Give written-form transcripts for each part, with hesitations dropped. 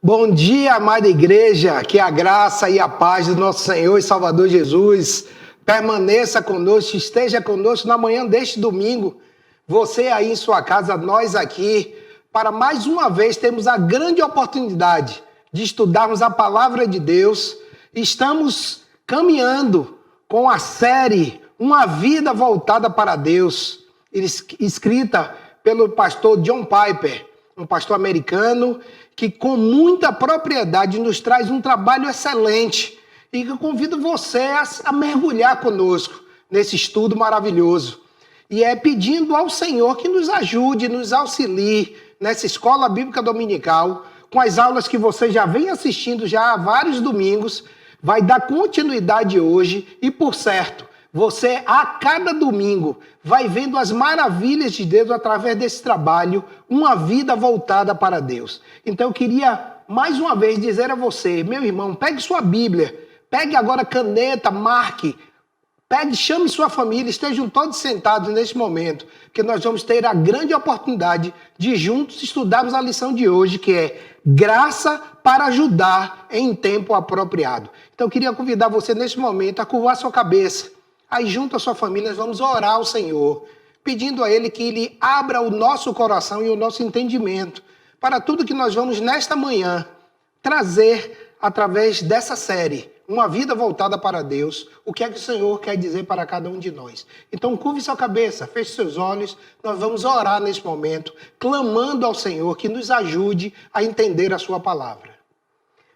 Bom dia, amada igreja, que a graça e a paz do nosso Senhor e Salvador Jesus permaneça conosco, esteja conosco na manhã deste domingo. Você aí em sua casa, nós aqui, para mais uma vez termos a grande oportunidade de estudarmos a palavra de Deus. Estamos caminhando com a série Uma Vida Voltada para Deus, escrita pelo pastor John Piper, um pastor americano que com muita propriedade nos traz um trabalho excelente e que eu convido você a mergulhar conosco nesse estudo maravilhoso. E é pedindo ao Senhor que nos ajude, nos auxilie nessa escola bíblica dominical, com as aulas que você já vem assistindo já há vários domingos, vai dar continuidade hoje e, por certo, você, a cada domingo, vai vendo as maravilhas de Deus através desse trabalho, uma vida voltada para Deus. Então, eu queria, mais uma vez, dizer a você, meu irmão, pegue sua Bíblia, pegue agora caneta, marque, chame sua família, estejam todos sentados neste momento, que nós vamos ter a grande oportunidade de juntos estudarmos a lição de hoje, que é graça para ajudar em tempo apropriado. Então, eu queria convidar você, neste momento, a curvar sua cabeça. Aí, junto à sua família, nós vamos orar ao Senhor, pedindo a Ele que Ele abra o nosso coração e o nosso entendimento para tudo que nós vamos, nesta manhã, trazer através dessa série, Uma Vida Voltada para Deus, o que é que o Senhor quer dizer para cada um de nós. Então, curve sua cabeça, feche seus olhos, nós vamos orar nesse momento, clamando ao Senhor que nos ajude a entender a sua palavra.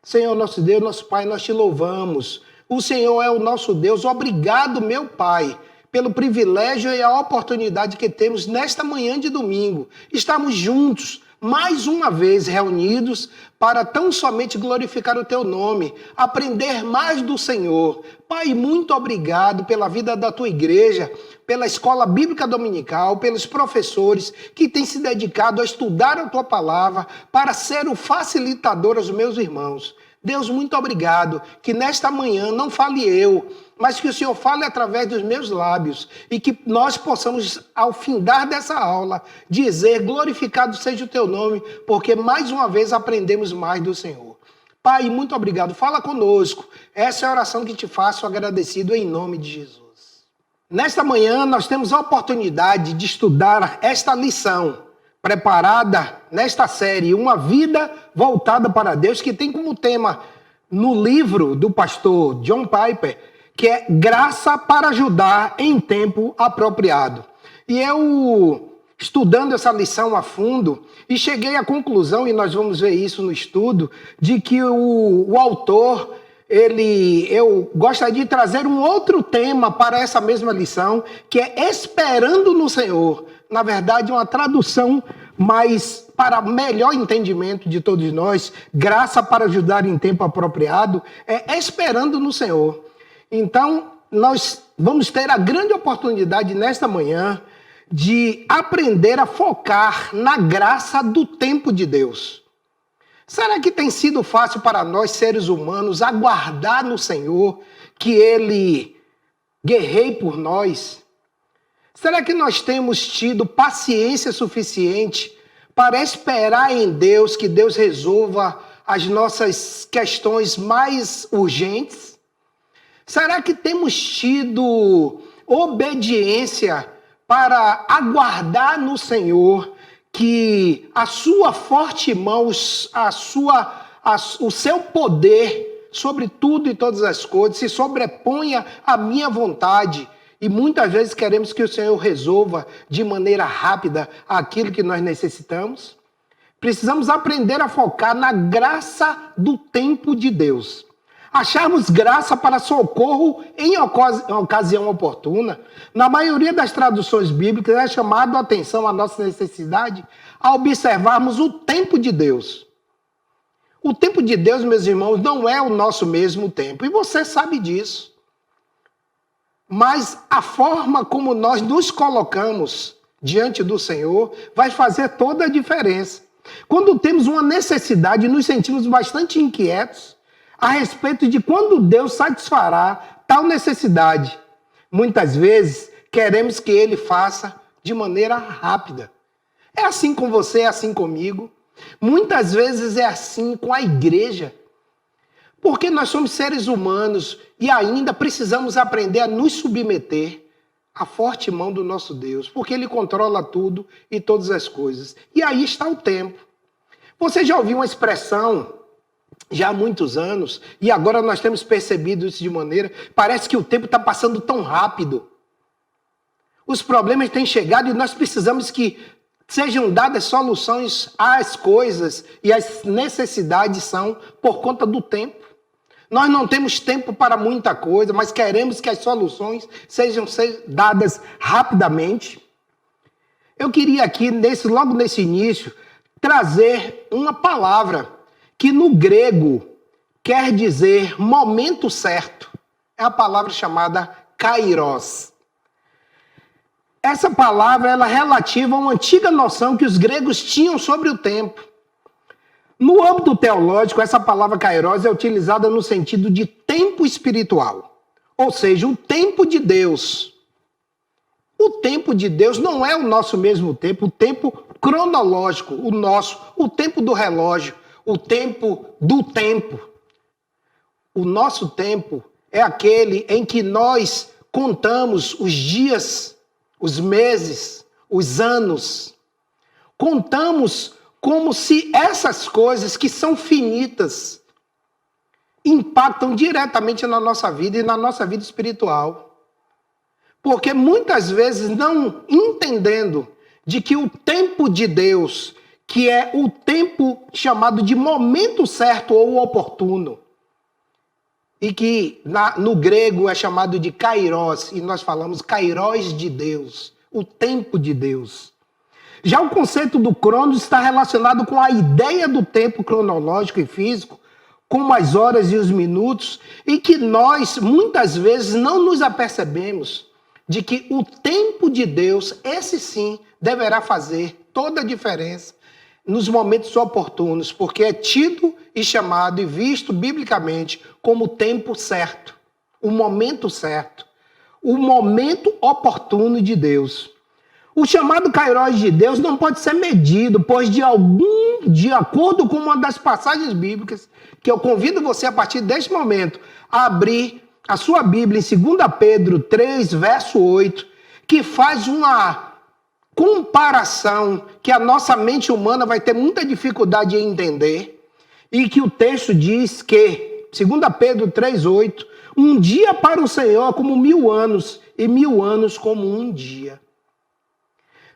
Senhor, nosso Deus, nosso Pai, nós te louvamos. O Senhor é o nosso Deus. Obrigado, meu Pai, pelo privilégio e a oportunidade que temos nesta manhã de domingo. Estamos juntos, mais uma vez reunidos, para tão somente glorificar o Teu nome, aprender mais do Senhor. Pai, muito obrigado pela vida da Tua igreja, pela escola bíblica dominical, pelos professores que têm se dedicado a estudar a Tua palavra para ser o facilitador aos meus irmãos. Deus, muito obrigado, que nesta manhã não fale eu, mas que o Senhor fale através dos meus lábios e que nós possamos, ao findar dessa aula, dizer, glorificado seja o Teu nome, porque mais uma vez aprendemos mais do Senhor. Pai, muito obrigado, fala conosco. Essa é a oração que te faço agradecido em nome de Jesus. Nesta manhã nós temos a oportunidade de estudar esta lição, preparada nesta série, Uma Vida Voltada para Deus, que tem como tema, no livro do pastor John Piper, que é Graça para Ajudar em Tempo Apropriado. E eu, estudando essa lição a fundo, e cheguei à conclusão, e nós vamos ver isso no estudo, de que o autor, eu gostaria de trazer um outro tema para essa mesma lição, que é Esperando no Senhor. Na verdade, uma tradução, mas para melhor entendimento de todos nós, graça para ajudar em tempo apropriado, é esperando no Senhor. Então, nós vamos ter a grande oportunidade nesta manhã de aprender a focar na graça do tempo de Deus. Será que tem sido fácil para nós, seres humanos, aguardar no Senhor que Ele guerreie por nós? Será que nós temos tido paciência suficiente para esperar em Deus que Deus resolva as nossas questões mais urgentes? Será que temos tido obediência para aguardar no Senhor que a sua forte mão, o seu poder sobre tudo e todas as coisas se sobreponha à minha vontade? E muitas vezes queremos que o Senhor resolva de maneira rápida aquilo que nós necessitamos. Precisamos aprender a focar na graça do tempo de Deus. Acharmos graça para socorro em ocasião oportuna. Na maioria das traduções bíblicas é chamado a atenção a nossa necessidade a observarmos o tempo de Deus. O tempo de Deus, meus irmãos, não é o nosso mesmo tempo. E você sabe disso. Mas a forma como nós nos colocamos diante do Senhor vai fazer toda a diferença. Quando temos uma necessidade, nos sentimos bastante inquietos a respeito de quando Deus satisfará tal necessidade. Muitas vezes, queremos que Ele faça de maneira rápida. É assim com você, é assim comigo. Muitas vezes é assim com a igreja. Porque nós somos seres humanos e ainda precisamos aprender a nos submeter à forte mão do nosso Deus, porque Ele controla tudo e todas as coisas. E aí está o tempo. Você já ouviu uma expressão, já há muitos anos, e agora nós temos percebido isso de maneira, parece que o tempo está passando tão rápido. Os problemas têm chegado e nós precisamos que sejam dadas soluções às coisas, e as necessidades são por conta do tempo. Nós não temos tempo para muita coisa, mas queremos que as soluções sejam dadas rapidamente. Eu queria aqui, logo nesse início, trazer uma palavra que no grego quer dizer momento certo. É a palavra chamada kairos. Essa palavra ela é relativa a uma antiga noção que os gregos tinham sobre o tempo. No âmbito teológico, essa palavra kairos é utilizada no sentido de tempo espiritual, ou seja, o tempo de Deus. O tempo de Deus não é o nosso mesmo tempo, o tempo cronológico, o tempo do relógio, o tempo do tempo. O nosso tempo é aquele em que nós contamos os dias, os meses, os anos. Contamos como se essas coisas que são finitas impactam diretamente na nossa vida e na nossa vida espiritual. Porque muitas vezes não entendendo de que o tempo de Deus, que é o tempo chamado de momento certo ou oportuno, e que no grego é chamado de kairos, e nós falamos kairos de Deus, o tempo de Deus. Já o conceito do cronos está relacionado com a ideia do tempo cronológico e físico, como as horas e os minutos, e que nós, muitas vezes, não nos apercebemos de que o tempo de Deus, esse sim, deverá fazer toda a diferença nos momentos oportunos, porque é tido e chamado e visto biblicamente como o tempo certo, o momento certo, o momento oportuno de Deus. O chamado kairos de Deus não pode ser medido, pois de acordo com uma das passagens bíblicas, que eu convido você a partir deste momento a abrir a sua Bíblia em 2 Pedro 3, verso 8, que faz uma comparação que a nossa mente humana vai ter muita dificuldade em entender, e que o texto diz que, 2 Pedro 3, 8, um dia para o Senhor como 1000 anos, e 1000 anos como um dia.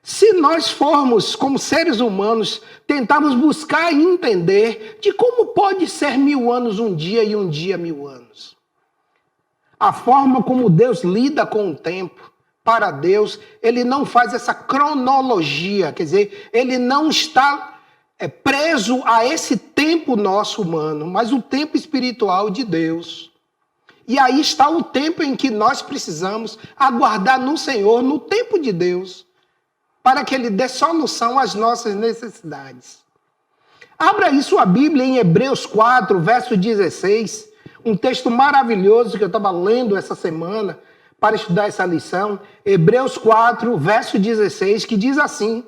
Se nós formos, como seres humanos, tentarmos buscar e entender de como pode ser 1000 anos um dia e um dia 1000 anos. A forma como Deus lida com o tempo, para Deus, Ele não faz essa cronologia, quer dizer, Ele não está preso a esse tempo nosso humano, mas o tempo espiritual de Deus. E aí está o tempo em que nós precisamos aguardar no Senhor, no tempo de Deus, para que Ele dê solução às nossas necessidades. Abra aí sua Bíblia em Hebreus 4, verso 16, um texto maravilhoso que eu estava lendo essa semana para estudar essa lição. Hebreus 4, verso 16, que diz assim: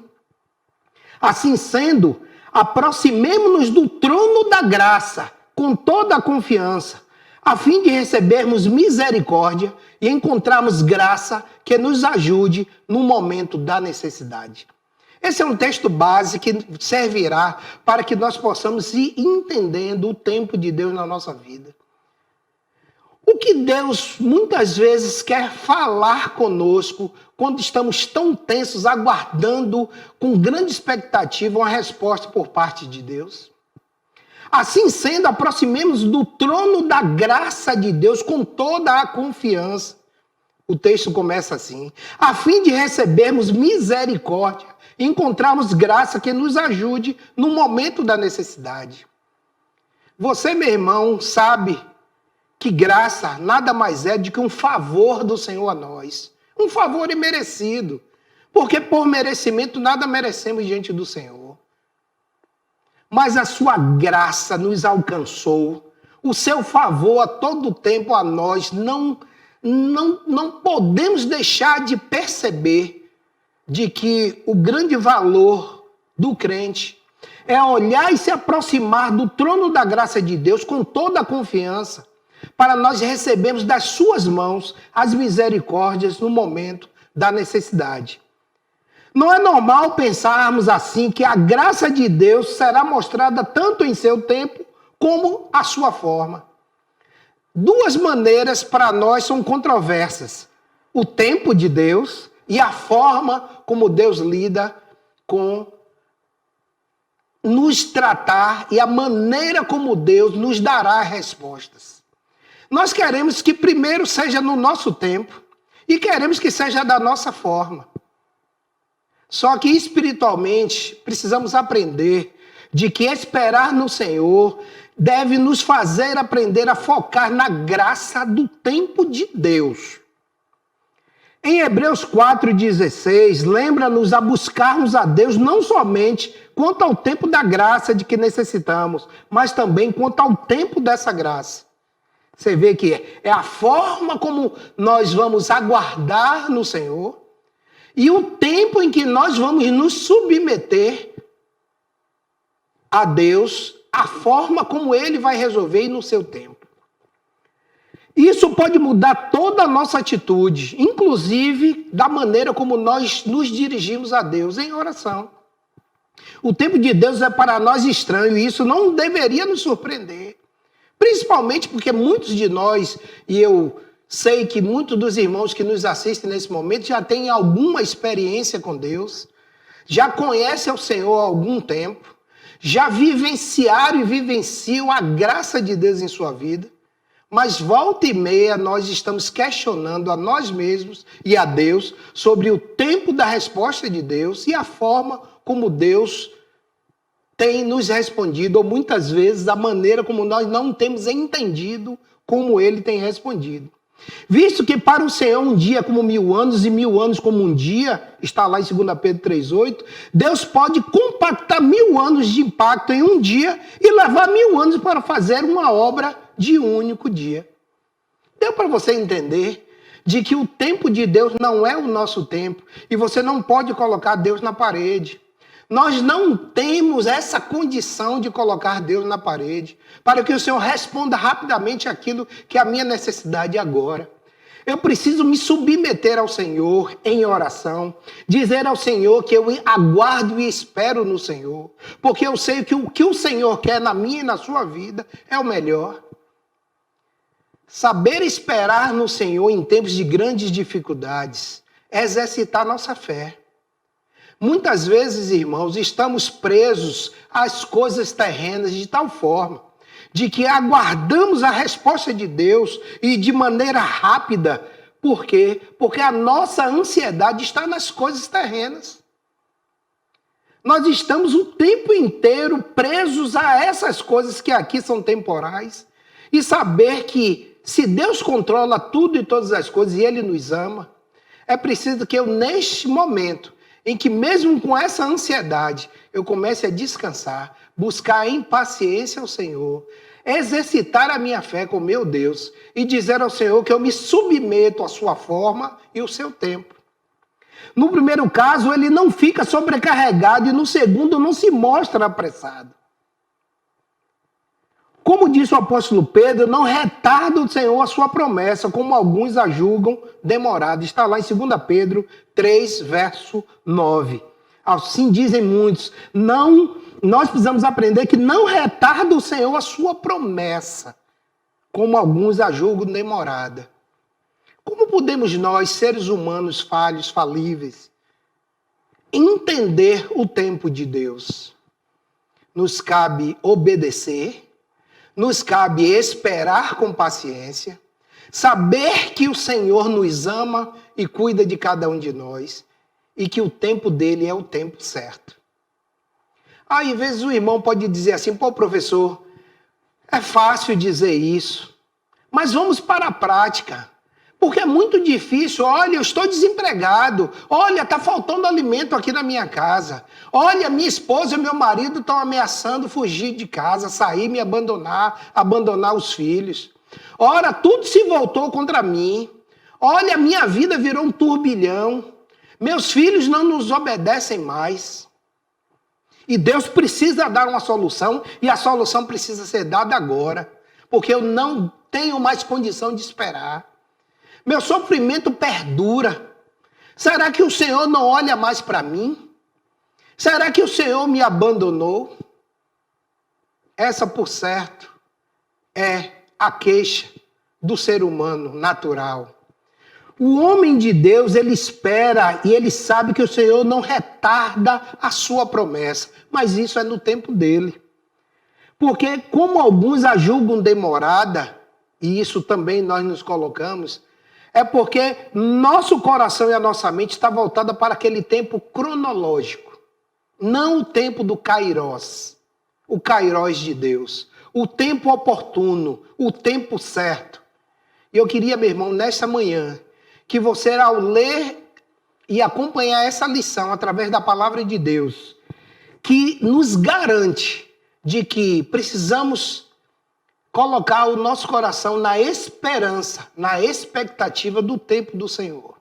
assim sendo, aproximemo-nos do trono da graça com toda a confiança, a fim de recebermos misericórdia e encontrarmos graça que nos ajude no momento da necessidade. Esse é um texto base que servirá para que nós possamos ir entendendo o tempo de Deus na nossa vida. O que Deus muitas vezes quer falar conosco quando estamos tão tensos, aguardando com grande expectativa uma resposta por parte de Deus? Assim sendo, aproximemos do trono da graça de Deus com toda a confiança. O texto começa assim: a fim de recebermos misericórdia e encontrarmos graça que nos ajude no momento da necessidade. Você, meu irmão, sabe que graça nada mais é do que um favor do Senhor a nós. Um favor imerecido. Porque por merecimento nada merecemos diante do Senhor. Mas a sua graça nos alcançou. O seu favor a todo tempo a nós. Não podemos deixar de perceber de que o grande valor do crente é olhar e se aproximar do trono da graça de Deus com toda a confiança, para nós recebermos das suas mãos as misericórdias no momento da necessidade. Não é normal pensarmos assim, que a graça de Deus será mostrada tanto em seu tempo como a sua forma. Duas maneiras para nós são controversas: o tempo de Deus e a forma como Deus lida com nos tratar e a maneira como Deus nos dará respostas. Nós queremos que primeiro seja no nosso tempo e queremos que seja da nossa forma. Só que espiritualmente precisamos aprender de que esperar no Senhor deve nos fazer aprender a focar na graça do tempo de Deus. Em Hebreus 4,16, lembra-nos a buscarmos a Deus não somente quanto ao tempo da graça de que necessitamos, mas também quanto ao tempo dessa graça. Você vê que é a forma como nós vamos aguardar no Senhor e o tempo em que nós vamos nos submeter a Deus, a forma como Ele vai resolver no seu tempo. Isso pode mudar toda a nossa atitude, inclusive da maneira como nós nos dirigimos a Deus em oração. O tempo de Deus é para nós estranho e isso não deveria nos surpreender. Principalmente porque muitos de nós, e eu sei que muitos dos irmãos que nos assistem nesse momento já têm alguma experiência com Deus, já conhecem o Senhor há algum tempo, já vivenciaram e vivenciam a graça de Deus em sua vida, mas volta e meia nós estamos questionando a nós mesmos e a Deus sobre o tempo da resposta de Deus e a forma como Deus tem nos respondido, ou muitas vezes a maneira como nós não temos entendido como Ele tem respondido. Visto que para o Senhor um dia é como 1000 anos e 1000 anos como um dia, está lá em 2 Pedro 3,8, Deus pode compactar 1000 anos de impacto em um dia e levar 1000 anos para fazer uma obra de um único dia. Deu para você entender de que o tempo de Deus não é o nosso tempo e você não pode colocar Deus na parede. Nós não temos essa condição de colocar Deus na parede para que o Senhor responda rapidamente aquilo que é a minha necessidade agora. Eu preciso me submeter ao Senhor em oração, dizer ao Senhor que eu aguardo e espero no Senhor, porque eu sei que o que o Senhor quer na minha e na sua vida é o melhor. Saber esperar no Senhor em tempos de grandes dificuldades é exercitar nossa fé. Muitas vezes, irmãos, estamos presos às coisas terrenas de tal forma de que aguardamos a resposta de Deus e de maneira rápida. Por quê? Porque a nossa ansiedade está nas coisas terrenas. Nós estamos o tempo inteiro presos a essas coisas que aqui são temporais e saber que se Deus controla tudo e todas as coisas e Ele nos ama, é preciso que eu, neste momento, em que mesmo com essa ansiedade, eu comece a descansar, buscar em paciência ao Senhor, exercitar a minha fé com meu Deus e dizer ao Senhor que eu me submeto à sua forma e ao seu tempo. No primeiro caso, ele não fica sobrecarregado e no segundo não se mostra apressado. Como disse o apóstolo Pedro, não retarda o Senhor a sua promessa, como alguns a julgam demorada. Está lá em 2 Pedro 3, verso 9. Assim dizem muitos. Nós precisamos aprender que não retarda o Senhor a sua promessa, como alguns a julgam demorada. Como podemos nós, seres humanos falhos, falíveis, entender o tempo de Deus? Nos cabe obedecer, nos cabe esperar com paciência, saber que o Senhor nos ama e cuida de cada um de nós e que o tempo dele é o tempo certo. Às vezes o irmão pode dizer assim: pô, professor, é fácil dizer isso, mas vamos para a prática. Porque é muito difícil. Olha, eu estou desempregado. Olha, está faltando alimento aqui na minha casa. Olha, minha esposa e meu marido estão ameaçando fugir de casa, sair, me abandonar os filhos. Ora, tudo se voltou contra mim. Olha, minha vida virou um turbilhão. Meus filhos não nos obedecem mais. E Deus precisa dar uma solução, e a solução precisa ser dada agora, porque eu não tenho mais condição de esperar. Meu sofrimento perdura. Será que o Senhor não olha mais para mim? Será que o Senhor me abandonou? Essa, por certo, é a queixa do ser humano natural. O homem de Deus, ele espera e ele sabe que o Senhor não retarda a sua promessa, mas isso é no tempo dele. Porque como alguns a julgam demorada, e isso também nós nos colocamos, é porque nosso coração e a nossa mente está voltada para aquele tempo cronológico, não o tempo do Kairós, o Kairós de Deus, o tempo oportuno, o tempo certo. E eu queria, meu irmão, nesta manhã, que você, ao ler e acompanhar essa lição através da palavra de Deus, que nos garante de que precisamos colocar o nosso coração na esperança, na expectativa do tempo do Senhor.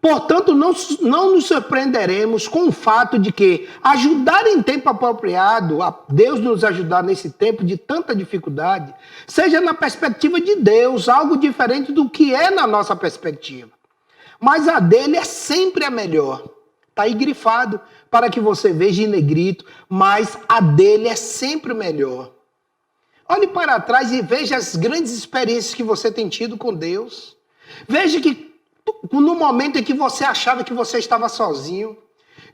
Portanto, não nos surpreenderemos com o fato de que ajudar em tempo apropriado, a Deus nos ajudar nesse tempo de tanta dificuldade, seja na perspectiva de Deus, algo diferente do que é na nossa perspectiva. Mas a dele é sempre a melhor. Está aí grifado para que você veja em negrito, mas a dele é sempre melhor. Olhe para trás e veja as grandes experiências que você tem tido com Deus. Veja que no momento em que você achava que você estava sozinho,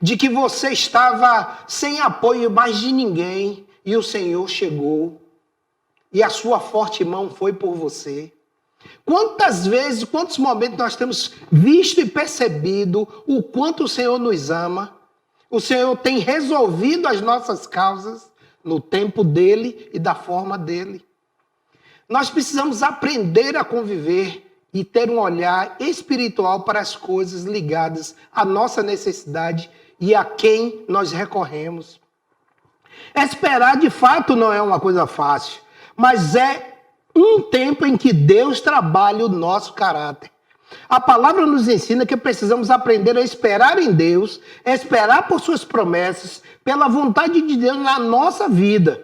de que você estava sem apoio mais de ninguém, e o Senhor chegou, e a sua forte mão foi por você. Quantas vezes, quantos momentos nós temos visto e percebido o quanto o Senhor nos ama, o Senhor tem resolvido as nossas causas no tempo dele e da forma dele. Nós precisamos aprender a conviver e ter um olhar espiritual para as coisas ligadas à nossa necessidade e a quem nós recorremos. Esperar, de fato, não é uma coisa fácil, mas é um tempo em que Deus trabalha o nosso caráter. A palavra nos ensina que precisamos aprender a esperar em Deus, esperar por suas promessas, pela vontade de Deus na nossa vida.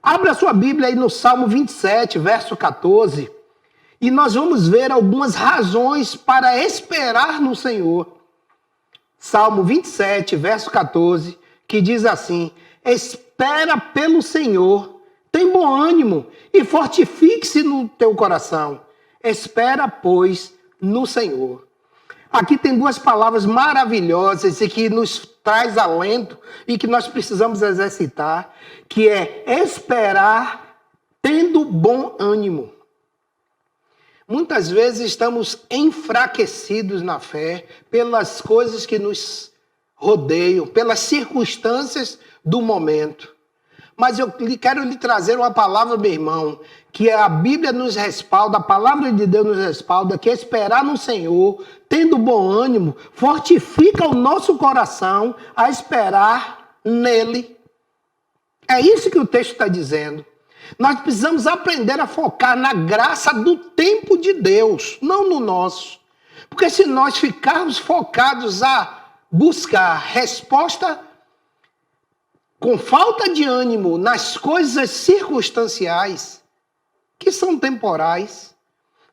Abra a sua Bíblia aí no Salmo 27, verso 14, e nós vamos ver algumas razões para esperar no Senhor. Salmo 27, verso 14, que diz assim: espera pelo Senhor, tem bom ânimo e fortifique-se no teu coração. Espera, pois, no Senhor. Aqui tem duas palavras maravilhosas e que nos traz alento e que nós precisamos exercitar, que é esperar tendo bom ânimo. Muitas vezes estamos enfraquecidos na fé pelas coisas que nos rodeiam, pelas circunstâncias do momento. Mas eu quero lhe trazer uma palavra, meu irmão, que a Bíblia nos respalda, a palavra de Deus nos respalda, que é esperar no Senhor, tendo bom ânimo, fortifica o nosso coração a esperar nele. É isso que o texto está dizendo. Nós precisamos aprender a focar na graça do tempo de Deus, não no nosso. Porque se nós ficarmos focados a buscar resposta com falta de ânimo nas coisas circunstanciais, que são temporais,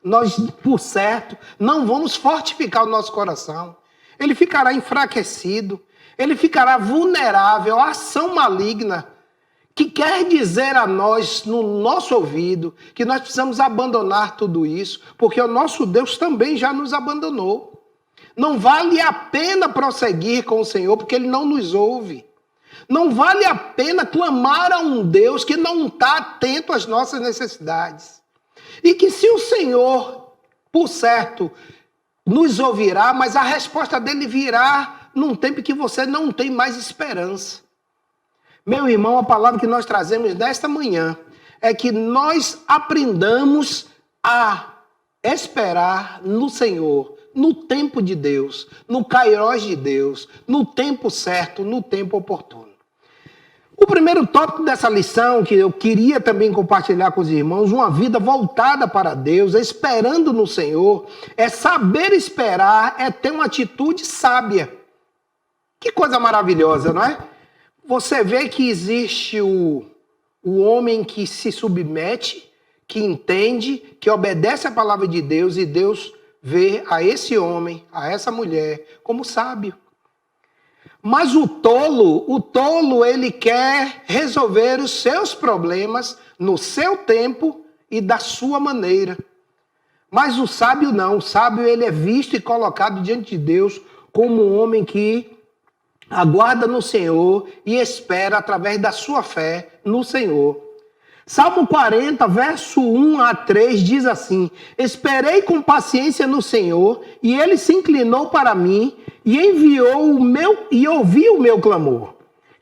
nós, por certo, não vamos fortificar o nosso coração. Ele ficará enfraquecido, ele ficará vulnerável à ação maligna, que quer dizer a nós, no nosso ouvido, que nós precisamos abandonar tudo isso, porque o nosso Deus também já nos abandonou. Não vale a pena prosseguir com o Senhor, porque Ele não nos ouve. Não vale a pena clamar a um Deus que não está atento às nossas necessidades. E que se o Senhor, por certo, nos ouvirá, mas a resposta dele virá num tempo que você não tem mais esperança. Meu irmão, a palavra que nós trazemos nesta manhã é que nós aprendamos a esperar no Senhor, no tempo de Deus, no kairós de Deus, no tempo certo, no tempo oportuno. O primeiro tópico dessa lição, que eu queria também compartilhar com os irmãos, uma vida voltada para Deus, esperando no Senhor, é saber esperar, é ter uma atitude sábia. Que coisa maravilhosa, não é? Você vê que existe o homem que se submete, que entende, que obedece à palavra de Deus, e Deus vê a esse homem, a essa mulher, como sábio. Mas o tolo, ele quer resolver os seus problemas no seu tempo e da sua maneira. Mas o sábio não. O sábio, ele é visto e colocado diante de Deus como um homem que aguarda no Senhor e espera através da sua fé no Senhor. Salmo 40, verso 1 a 3 diz assim: Esperei com paciência no Senhor, e ele se inclinou para mim e ouviu o meu clamor.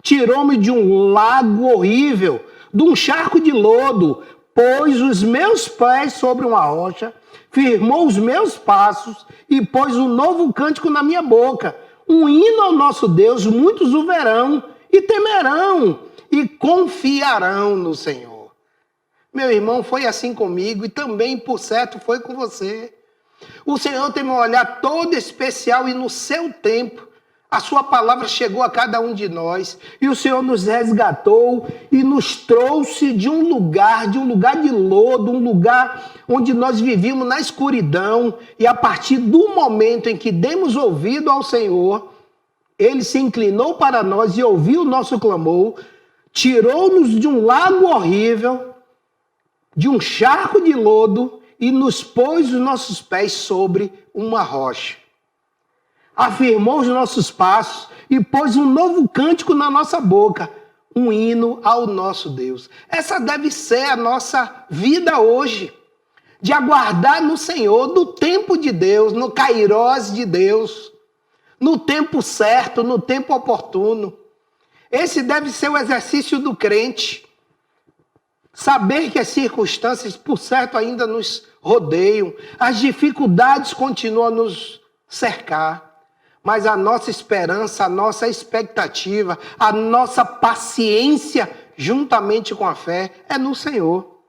Tirou-me de um lago horrível, de um charco de lodo, pôs os meus pés sobre uma rocha, firmou os meus passos e pôs um novo cântico na minha boca. Um hino ao nosso Deus, muitos o verão e temerão e confiarão no Senhor. Meu irmão, foi assim comigo e também, por certo, foi com você. O Senhor tem um olhar todo especial e no seu tempo, a sua palavra chegou a cada um de nós e o Senhor nos resgatou e nos trouxe de um lugar de lodo, um lugar onde nós vivíamos na escuridão, e a partir do momento em que demos ouvido ao Senhor, Ele se inclinou para nós e ouviu o nosso clamor, tirou-nos de um lago horrível, de um charco de lodo, e nos pôs os nossos pés sobre uma rocha. Afirmou os nossos passos e pôs um novo cântico na nossa boca, um hino ao nosso Deus. Essa deve ser a nossa vida hoje, de aguardar no Senhor, no tempo de Deus, no kairós de Deus, no tempo certo, no tempo oportuno. Esse deve ser o exercício do crente. Saber que as circunstâncias, por certo, ainda nos rodeiam, as dificuldades continuam a nos cercar, mas a nossa esperança, a nossa expectativa, a nossa paciência, juntamente com a fé, é no Senhor.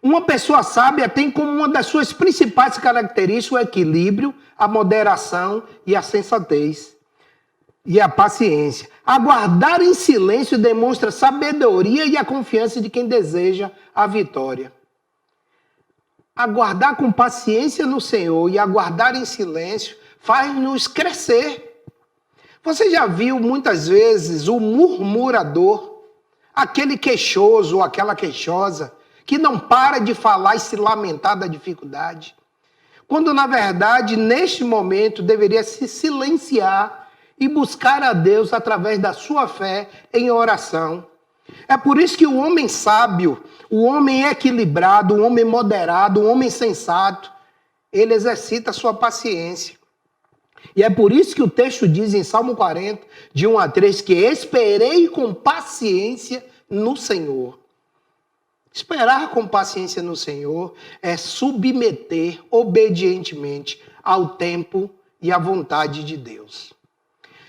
Uma pessoa sábia tem como uma das suas principais características o equilíbrio, a moderação e a sensatez. E a paciência. Aguardar em silêncio demonstra sabedoria e a confiança de quem deseja a vitória. Aguardar com paciência no Senhor e aguardar em silêncio faz-nos crescer. Você já viu muitas vezes o murmurador, aquele queixoso ou aquela queixosa, que não para de falar e se lamentar da dificuldade, quando na verdade neste momento deveria se silenciar e buscar a Deus através da sua fé em oração. É por isso que o homem sábio, o homem equilibrado, o homem moderado, o homem sensato, ele exercita a sua paciência. E é por isso que o texto diz em Salmo 40, de 1 a 3, que esperei com paciência no Senhor. Esperar com paciência no Senhor é submeter obedientemente ao tempo e à vontade de Deus.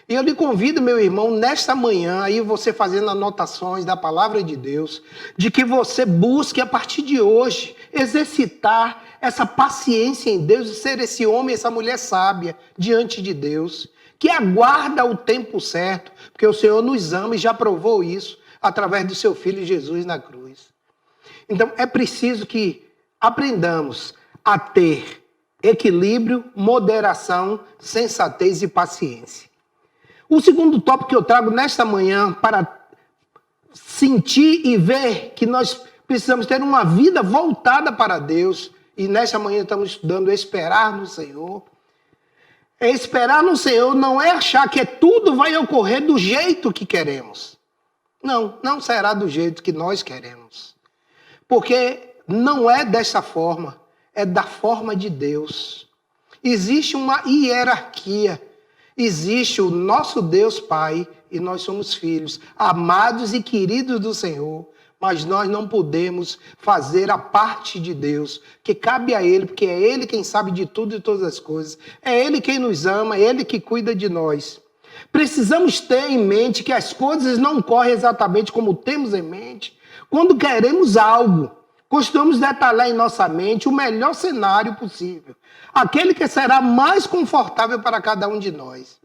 E eu lhe convido, meu irmão, nesta manhã, aí você fazendo anotações da palavra de Deus, de que você busque, a partir de hoje, exercitar essa paciência em Deus e ser esse homem, essa mulher sábia diante de Deus, que aguarda o tempo certo, porque o Senhor nos ama e já provou isso através do seu Filho Jesus na cruz. Então, é preciso que aprendamos a ter equilíbrio, moderação, sensatez e paciência. O segundo tópico que eu trago nesta manhã para sentir e ver que nós precisamos ter uma vida voltada para Deus, e nesta manhã estamos estudando esperar no Senhor. Esperar no Senhor não é achar que tudo vai ocorrer do jeito que queremos. Não, não será do jeito que nós queremos. Porque não é dessa forma, é da forma de Deus. Existe uma hierarquia. Existe o nosso Deus Pai e nós somos filhos, amados e queridos do Senhor, mas nós não podemos fazer a parte de Deus, que cabe a Ele, porque é Ele quem sabe de tudo e todas as coisas, é Ele quem nos ama, é Ele que cuida de nós. Precisamos ter em mente que as coisas não correm exatamente como temos em mente. Quando queremos algo, costumamos detalhar em nossa mente o melhor cenário possível, aquele que será mais confortável para cada um de nós.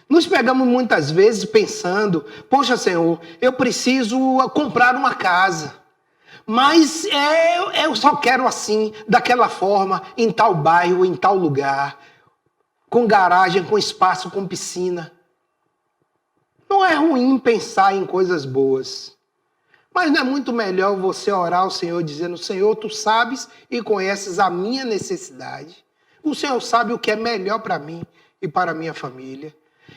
Nos pegamos muitas vezes pensando, poxa Senhor, eu preciso comprar uma casa, mas eu só quero assim, daquela forma, em tal bairro, em tal lugar, com garagem, com espaço, com piscina. Não é ruim pensar em coisas boas, mas não é muito melhor você orar ao Senhor dizendo, Senhor, Tu sabes e conheces a minha necessidade. O Senhor sabe o que é melhor para mim e para a minha família.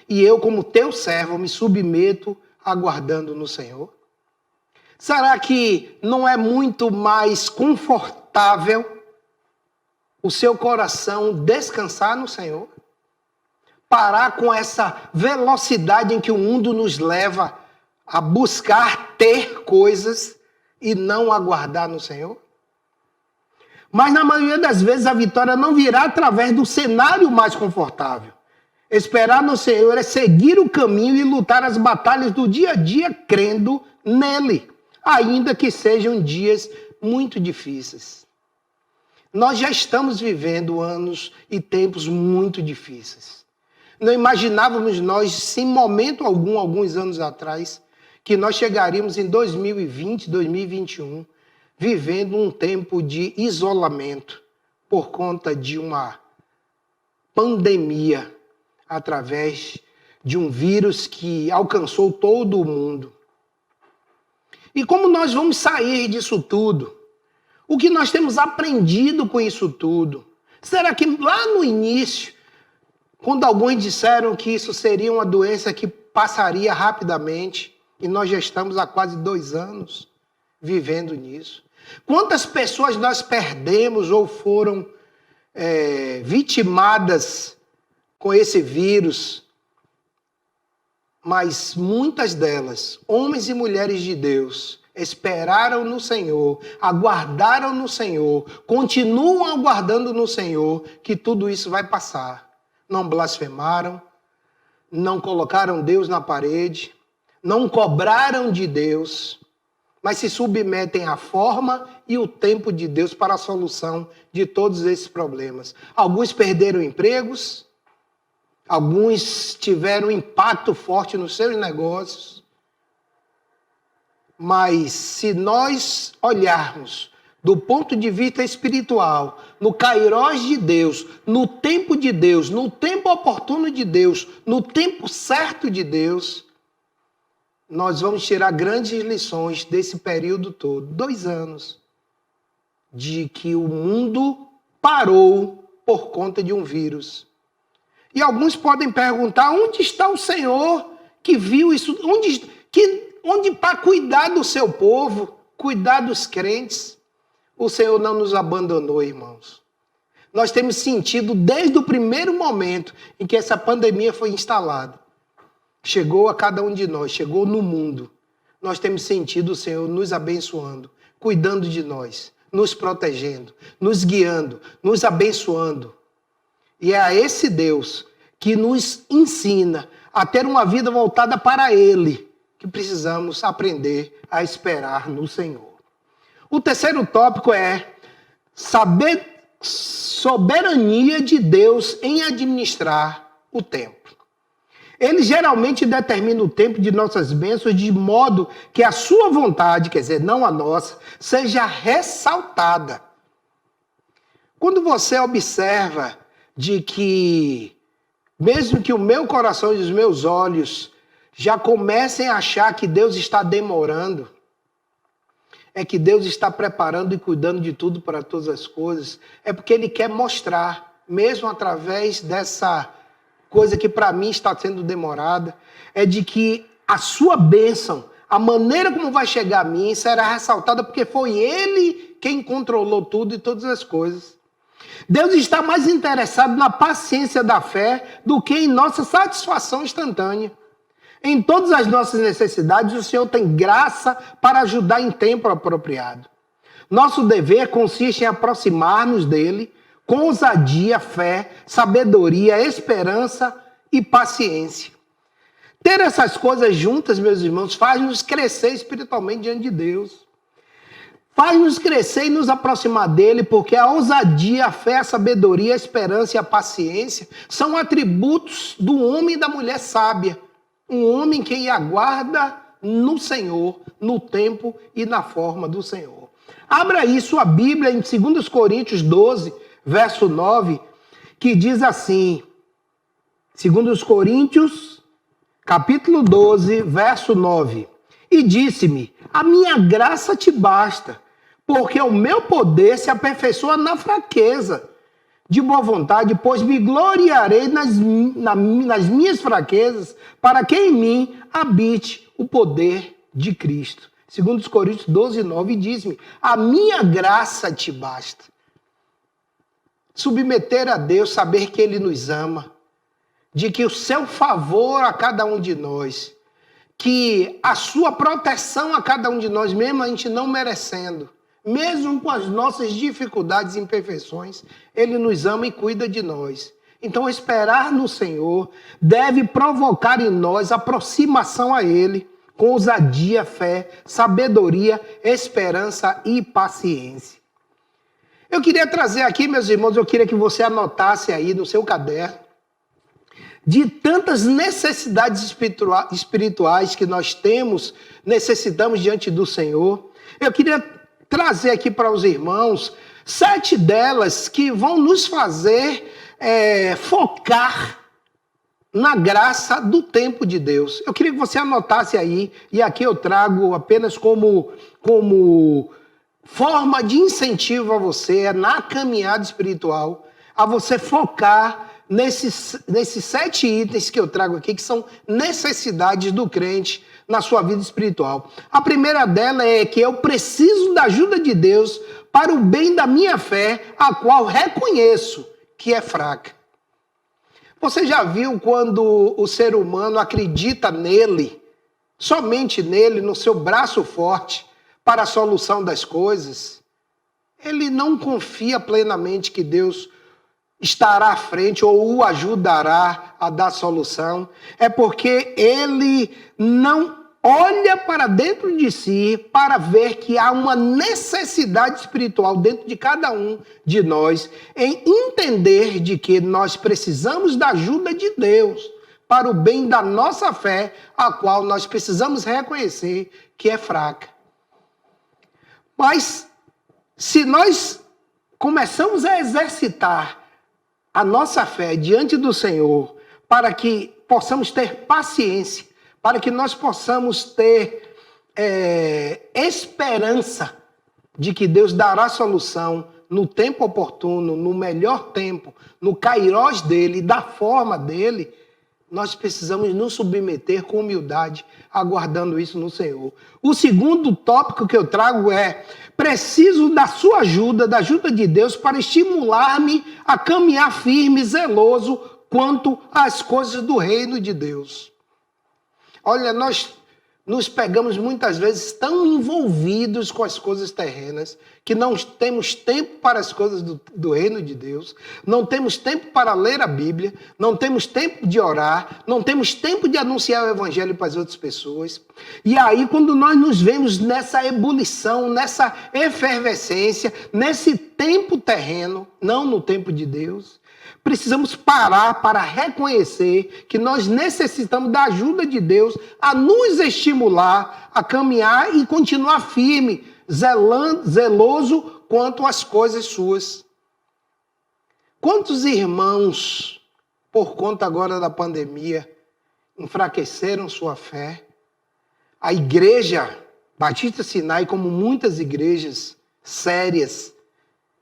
E eu, como Teu servo, me submeto aguardando no Senhor. Será que não é muito mais confortável o seu coração descansar no Senhor? Parar com essa velocidade em que o mundo nos leva a buscar ter coisas e não aguardar no Senhor? Mas na maioria das vezes a vitória não virá através do cenário mais confortável. Esperar no Senhor é seguir o caminho e lutar as batalhas do dia a dia crendo nele, ainda que sejam dias muito difíceis. Nós já estamos vivendo anos e tempos muito difíceis. Não imaginávamos nós, em momento algum, alguns anos atrás, que nós chegaríamos em 2020, 2021, vivendo um tempo de isolamento por conta de uma pandemia através de um vírus que alcançou todo o mundo. E como nós vamos sair disso tudo? O que nós temos aprendido com isso tudo? Será que lá no início, quando alguns disseram que isso seria uma doença que passaria rapidamente, e nós já estamos há quase 2 anos vivendo nisso. Quantas pessoas nós perdemos ou foram vitimadas com esse vírus? Mas muitas delas, homens e mulheres de Deus, esperaram no Senhor, aguardaram no Senhor, continuam aguardando no Senhor que tudo isso vai passar. Não blasfemaram, não colocaram Deus na parede, não cobraram de Deus, mas se submetem à forma e o tempo de Deus para a solução de todos esses problemas. Alguns perderam empregos, alguns tiveram impacto forte nos seus negócios, mas se nós olharmos do ponto de vista espiritual, no kairós de Deus, no tempo de Deus, no tempo oportuno de Deus, no tempo certo de Deus, nós vamos tirar grandes lições desse período todo, 2 anos, de que o mundo parou por conta de um vírus. E alguns podem perguntar, onde está o Senhor que viu isso? Onde para cuidar do seu povo, cuidar dos crentes? O Senhor não nos abandonou, irmãos. Nós temos sentido desde o primeiro momento em que essa pandemia foi instalada. Chegou a cada um de nós, chegou no mundo. Nós temos sentido o Senhor nos abençoando, cuidando de nós, nos protegendo, nos guiando, nos abençoando. E é a esse Deus que nos ensina a ter uma vida voltada para Ele, que precisamos aprender a esperar no Senhor. O terceiro tópico é soberania de Deus em administrar o tempo. Ele geralmente determina o tempo de nossas bênçãos de modo que a sua vontade, quer dizer, não a nossa, seja ressaltada. Quando você observa de que, mesmo que o meu coração e os meus olhos já comecem a achar que Deus está demorando, é que Deus está preparando e cuidando de tudo para todas as coisas, é porque Ele quer mostrar, mesmo através dessa coisa que para mim está sendo demorada, é de que a sua bênção, a maneira como vai chegar a mim, será ressaltada porque foi Ele quem controlou tudo e todas as coisas. Deus está mais interessado na paciência da fé do que em nossa satisfação instantânea. Em todas as nossas necessidades, o Senhor tem graça para ajudar em tempo apropriado. Nosso dever consiste em aproximar-nos dele com ousadia, fé, sabedoria, esperança e paciência. Ter essas coisas juntas, meus irmãos, faz-nos crescer espiritualmente diante de Deus. Faz-nos crescer e nos aproximar dele, porque a ousadia, a fé, a sabedoria, a esperança e a paciência são atributos do homem e da mulher sábia. Um homem que aguarda no Senhor, no tempo e na forma do Senhor. Abra aí sua Bíblia em 2 Coríntios 12, verso 9, que diz assim, 2 Coríntios, capítulo 12, verso 9. E disse-me, a minha graça te basta, porque o meu poder se aperfeiçoa na fraqueza. De boa vontade, pois me gloriarei nas minhas fraquezas, para que em mim habite o poder de Cristo. 2 Coríntios 12, 9 diz-me, a minha graça te basta. Submeter a Deus, saber que Ele nos ama, de que o seu favor a cada um de nós, que a sua proteção a cada um de nós, mesmo a gente não merecendo, mesmo com as nossas dificuldades e imperfeições, Ele nos ama e cuida de nós. Então, esperar no Senhor deve provocar em nós aproximação a Ele, com ousadia, fé, sabedoria, esperança e paciência. Eu queria trazer aqui, meus irmãos, eu queria que você anotasse aí no seu caderno, de tantas necessidades espirituais que nós necessitamos diante do Senhor. Eu queria trazer aqui para os irmãos 7 delas que vão nos fazer focar na graça do tempo de Deus. Eu queria que você anotasse aí, e aqui eu trago apenas como forma de incentivo a você, na caminhada espiritual, a você focar nesses 7 itens que eu trago aqui, que são necessidades do crente na sua vida espiritual. A primeira dela é que eu preciso da ajuda de Deus para o bem da minha fé, a qual reconheço que é fraca. Você já viu quando o ser humano acredita nele, somente nele, no seu braço forte, para a solução das coisas? Ele não confia plenamente que Deus estará à frente ou o ajudará a dar solução. É porque ele não olha para dentro de si para ver que há uma necessidade espiritual dentro de cada um de nós em entender de que nós precisamos da ajuda de Deus para o bem da nossa fé, a qual nós precisamos reconhecer que é fraca. Mas se nós começamos a exercitar a nossa fé diante do Senhor, para que possamos ter paciência, para que nós possamos ter esperança de que Deus dará solução no tempo oportuno, no melhor tempo, no kairós dele, da forma dele, nós precisamos nos submeter com humildade, aguardando isso no Senhor. O segundo tópico que eu trago é: preciso da sua ajuda, da ajuda de Deus, para estimular-me a caminhar firme e zeloso quanto às coisas do reino de Deus. Olha, nós nos pegamos muitas vezes tão envolvidos com as coisas terrenas que não temos tempo para as coisas do reino de Deus, não temos tempo para ler a Bíblia, não temos tempo de orar, não temos tempo de anunciar o Evangelho para as outras pessoas. E aí, quando nós nos vemos nessa ebulição, nessa efervescência, nesse tempo terreno, não no tempo de Deus, precisamos parar para reconhecer que nós necessitamos da ajuda de Deus a nos estimular a caminhar e continuar firme, zeloso quanto às coisas suas. Quantos irmãos, por conta agora da pandemia, enfraqueceram sua fé? A igreja Batista Sinai, como muitas igrejas sérias,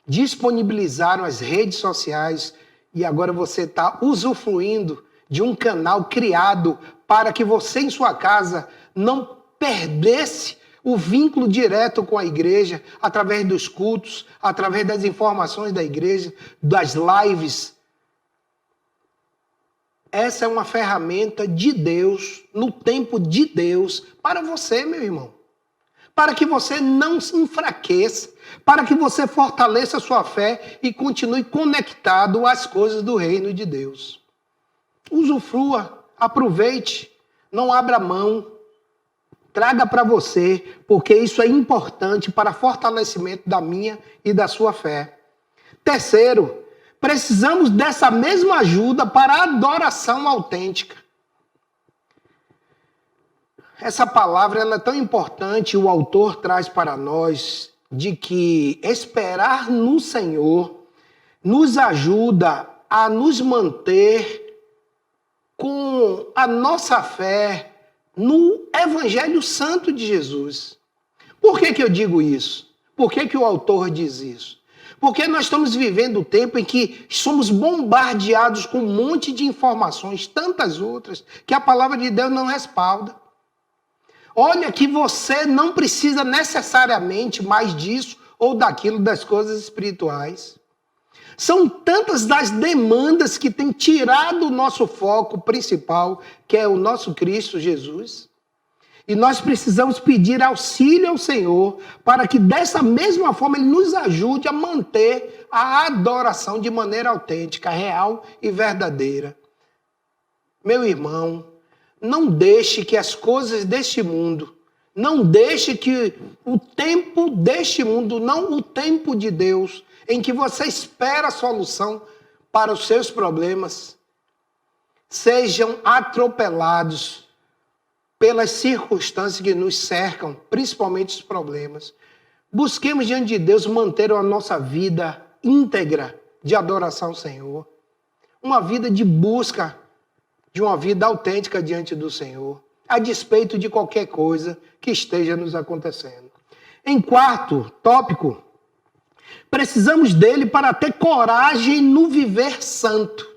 disponibilizaram as redes sociais. E agora você está usufruindo de um canal criado para que você em sua casa não perdesse o vínculo direto com a igreja, através dos cultos, através das informações da igreja, das lives. Essa é uma ferramenta de Deus, no tempo de Deus, para você, meu irmão. Para que você não se enfraqueça, para que você fortaleça a sua fé e continue conectado às coisas do reino de Deus. Usufrua, aproveite, não abra mão. traga para você, porque isso é importante para fortalecimento da minha e da sua fé. Terceiro, precisamos dessa mesma ajuda para a adoração autêntica. Essa palavra ela é tão importante, o autor traz para nós, de que esperar no Senhor nos ajuda a nos manter com a nossa fé no Evangelho Santo de Jesus. Por que eu digo isso? Por que o autor diz isso? Porque nós estamos vivendo um tempo em que somos bombardeados com um monte de informações, tantas outras, que a palavra de Deus não respalda. Olha que você não precisa necessariamente mais disso ou daquilo das coisas espirituais. São tantas das demandas que têm tirado o nosso foco principal, que é o nosso Cristo Jesus. E nós precisamos pedir auxílio ao Senhor para que dessa mesma forma Ele nos ajude a manter a adoração de maneira autêntica, real e verdadeira. Meu irmão, não deixe que as coisas deste mundo, não deixe que o tempo deste mundo, não o tempo de Deus, em que você espera a solução para os seus problemas, sejam atropelados pelas circunstâncias que nos cercam, principalmente os problemas. Busquemos diante de Deus manter a nossa vida íntegra de adoração ao Senhor, uma vida de busca de uma vida autêntica diante do Senhor, a despeito de qualquer coisa que esteja nos acontecendo. Em quarto tópico, precisamos dele para ter coragem no viver santo.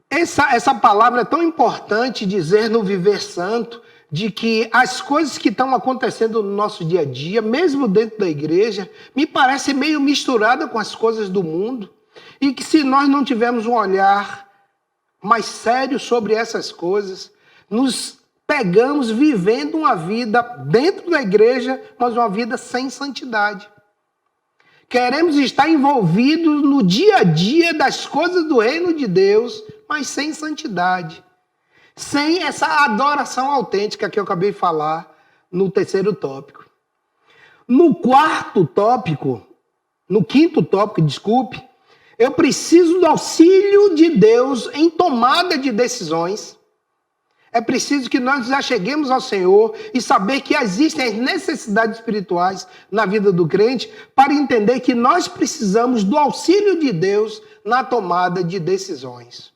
Essa palavra é tão importante dizer no viver santo, de que as coisas que estão acontecendo no nosso dia a dia, mesmo dentro da igreja, me parece meio misturada com as coisas do mundo, e que se nós não tivermos um olhar mais sério sobre essas coisas, nos pegamos vivendo uma vida dentro da igreja, mas uma vida sem santidade. Queremos estar envolvidos no dia a dia das coisas do reino de Deus, mas sem santidade. Sem essa adoração autêntica que eu acabei de falar no terceiro tópico. No quinto tópico, desculpe, eu preciso do auxílio de Deus em tomada de decisões. É preciso que nós nos acheguemos ao Senhor e saber que existem as necessidades espirituais na vida do crente para entender que nós precisamos do auxílio de Deus na tomada de decisões.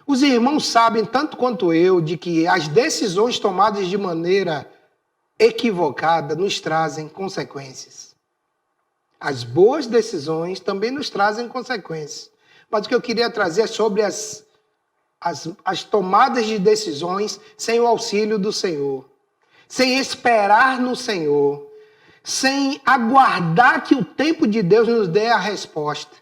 Os irmãos sabem, tanto quanto eu, de que as decisões tomadas de maneira equivocada nos trazem consequências. As boas decisões também nos trazem consequências. Mas o que eu queria trazer é sobre as tomadas de decisões sem o auxílio do Senhor. Sem esperar no Senhor. Sem aguardar que o tempo de Deus nos dê a resposta.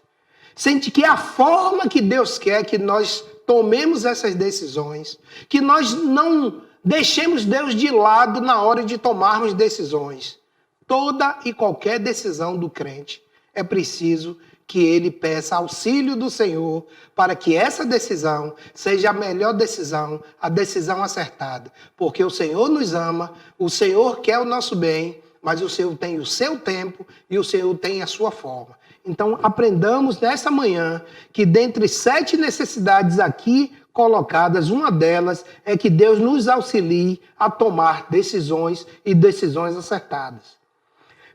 Sem que a forma que Deus quer que nós tomemos essas decisões. Que nós não deixemos Deus de lado na hora de tomarmos decisões. Toda e qualquer decisão do crente é preciso que ele peça auxílio do Senhor para que essa decisão seja a melhor decisão, a decisão acertada. Porque o Senhor nos ama, o Senhor quer o nosso bem, mas o Senhor tem o seu tempo e o Senhor tem a sua forma. Então, aprendamos nessa manhã que dentre 7 necessidades aqui colocadas, uma delas é que Deus nos auxilie a tomar decisões e decisões acertadas.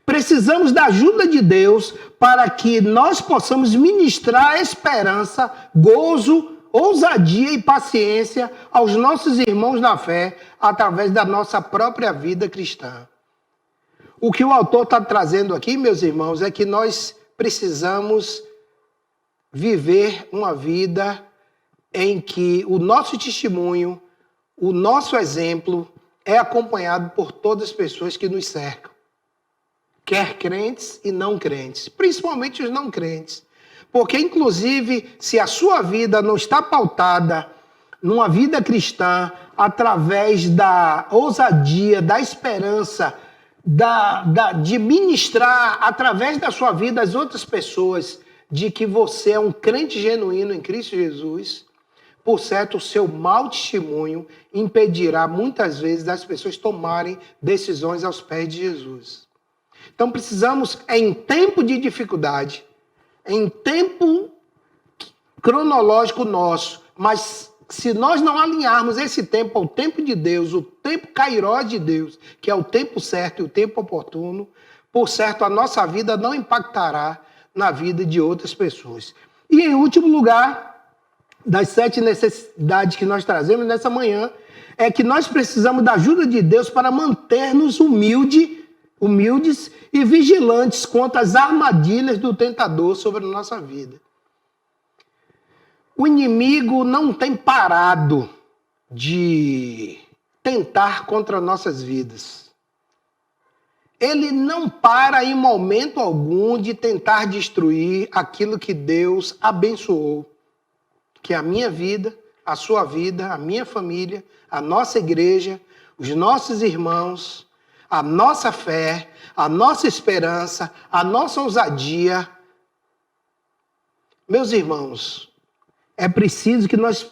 Precisamos da ajuda de Deus para que nós possamos ministrar esperança, gozo, ousadia e paciência aos nossos irmãos na fé através da nossa própria vida cristã. O que o autor está trazendo aqui, meus irmãos, é que nós precisamos viver uma vida em que o nosso testemunho, o nosso exemplo é acompanhado por todas as pessoas que nos cercam. Quer crentes e não crentes, principalmente os não crentes. Porque, inclusive, se a sua vida não está pautada numa vida cristã, através da ousadia, da esperança, de ministrar através da sua vida as outras pessoas de que você é um crente genuíno em Cristo Jesus, Por certo, o seu mau testemunho impedirá muitas vezes das pessoas tomarem decisões aos pés de Jesus. Então precisamos, em tempo de dificuldade, em tempo cronológico nosso, mas se nós não alinharmos esse tempo ao tempo de Deus, o tempo kairós de Deus, que é o tempo certo e o tempo oportuno, por certo, a nossa vida não impactará na vida de outras pessoas. E em último lugar, das 7 necessidades que nós trazemos nessa manhã, é que nós precisamos da ajuda de Deus para manter-nos humildes e vigilantes contra as armadilhas do tentador sobre a nossa vida. O inimigo não tem parado de tentar contra nossas vidas. Ele não para em momento algum de tentar destruir aquilo que Deus abençoou. Que é a minha vida, a sua vida, a minha família, a nossa igreja, os nossos irmãos, a nossa fé, a nossa esperança, a nossa ousadia. Meus irmãos, é preciso que nós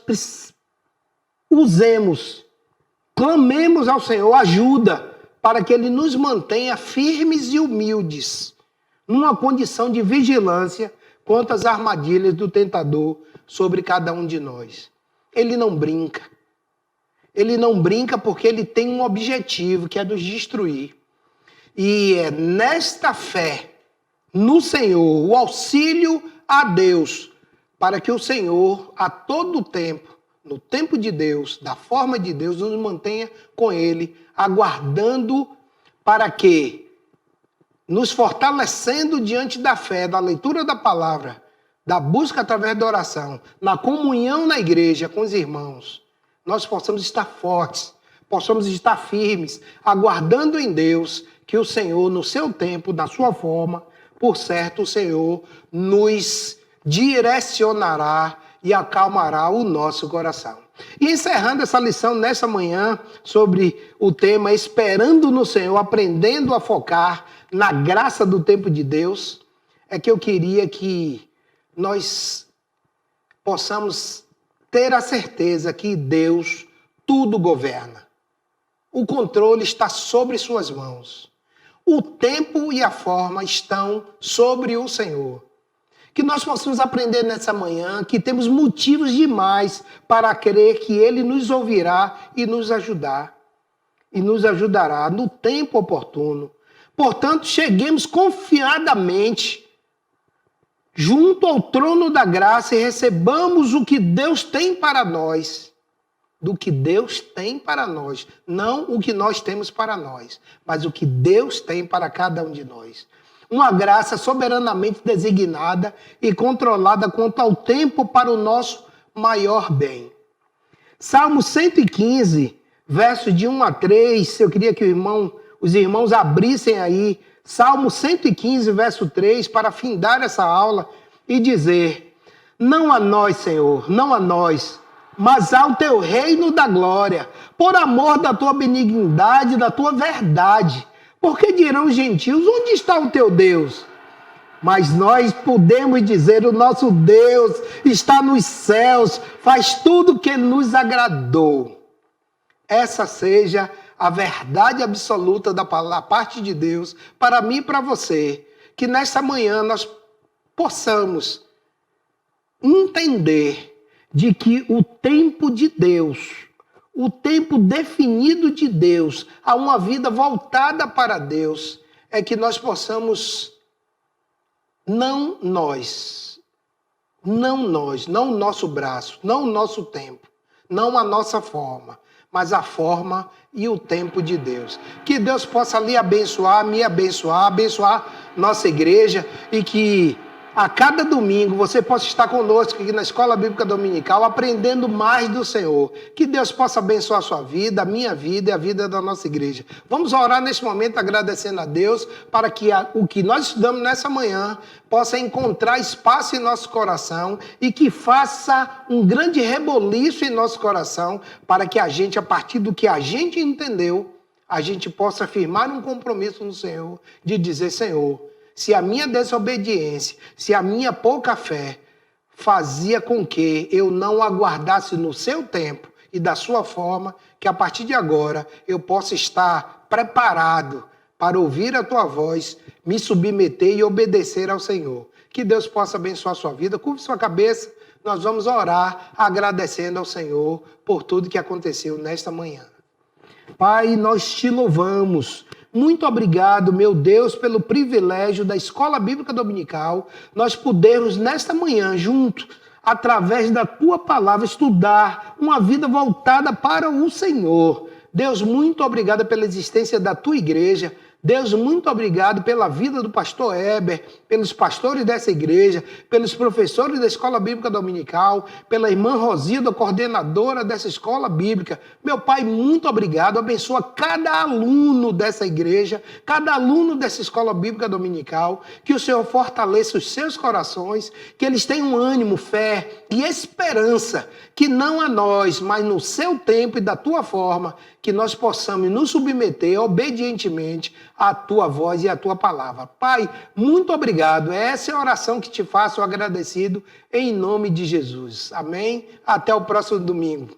clamemos ao Senhor ajuda para que Ele nos mantenha firmes e humildes, numa condição de vigilância contra as armadilhas do tentador sobre cada um de nós. Ele não brinca. Ele não brinca porque ele tem um objetivo, que é nos destruir. E é nesta fé, no Senhor, o auxílio a Deus, para que o Senhor, a todo tempo, no tempo de Deus, da forma de Deus, nos mantenha com Ele, aguardando para que, nos fortalecendo diante da fé, da leitura da palavra, da busca através da oração, na comunhão na igreja com os irmãos, nós possamos estar fortes, possamos estar firmes, aguardando em Deus que o Senhor, no seu tempo, na sua forma, por certo, o Senhor nos direcionará e acalmará o nosso coração. E encerrando essa lição nessa manhã sobre o tema Esperando no Senhor, aprendendo a focar na graça do tempo de Deus, é que eu queria que nós possamos ter a certeza que Deus tudo governa. O controle está sobre suas mãos. O tempo e a forma estão sobre o Senhor. Que nós possamos aprender nessa manhã que temos motivos demais para crer que Ele nos ouvirá e nos ajudar. E nos ajudará no tempo oportuno. Portanto, cheguemos confiadamente junto ao trono da graça e recebamos o que Deus tem para nós. Do que Deus tem para nós. Não o que nós temos para nós, mas o que Deus tem para cada um de nós. Uma graça soberanamente designada e controlada quanto ao tempo para o nosso maior bem. Salmo 115, versos de 1 a 3, eu queria que os irmãos abrissem aí, Salmo 115, verso 3, para findar essa aula e dizer: não a nós, Senhor, não a nós, mas ao teu reino da glória, por amor da tua benignidade, da tua verdade. Porque dirão os gentios, onde está o teu Deus? Mas nós podemos dizer, o nosso Deus está nos céus, faz tudo o que nos agradou. Essa seja a verdade absoluta da parte de Deus para mim e para você. Que nesta manhã nós possamos entender de que o tempo de Deus, o tempo definido de Deus, a uma vida voltada para Deus, é que nós possamos, não o nosso braço, não o nosso tempo, não a nossa forma, mas a forma e o tempo de Deus. Que Deus possa lhe abençoar, me abençoar, abençoar nossa igreja e que a cada domingo você possa estar conosco aqui na Escola Bíblica Dominical, aprendendo mais do Senhor. Que Deus possa abençoar a sua vida, a minha vida e a vida da nossa igreja. Vamos orar neste momento agradecendo a Deus para que o que nós estudamos nessa manhã possa encontrar espaço em nosso coração e que faça um grande reboliço em nosso coração para que a gente, a partir do que a gente entendeu, a gente possa firmar um compromisso no Senhor de dizer: Senhor, se a minha desobediência, se a minha pouca fé fazia com que eu não aguardasse no seu tempo e da sua forma, que a partir de agora eu possa estar preparado para ouvir a tua voz, me submeter e obedecer ao Senhor. Que Deus possa abençoar a sua vida. Curve sua cabeça, nós vamos orar agradecendo ao Senhor por tudo que aconteceu nesta manhã. Pai, nós te louvamos. Muito obrigado, meu Deus, pelo privilégio da Escola Bíblica Dominical, nós podermos nesta manhã, junto, através da tua palavra, estudar uma vida voltada para o Senhor. Deus, muito obrigado pela existência da tua igreja. Deus, muito obrigado pela vida do pastor Heber, pelos pastores dessa igreja, pelos professores da Escola Bíblica Dominical, pela irmã Rosilda, coordenadora dessa Escola Bíblica. Meu Pai, muito obrigado. Abençoa cada aluno dessa igreja, cada aluno dessa Escola Bíblica Dominical, que o Senhor fortaleça os seus corações, que eles tenham ânimo, fé e esperança, que não a nós, mas no seu tempo e da tua forma, que nós possamos nos submeter obedientemente à tua voz e à tua palavra. Pai, muito obrigado. Essa é a oração que te faço agradecido em nome de Jesus. Amém? Até o próximo domingo.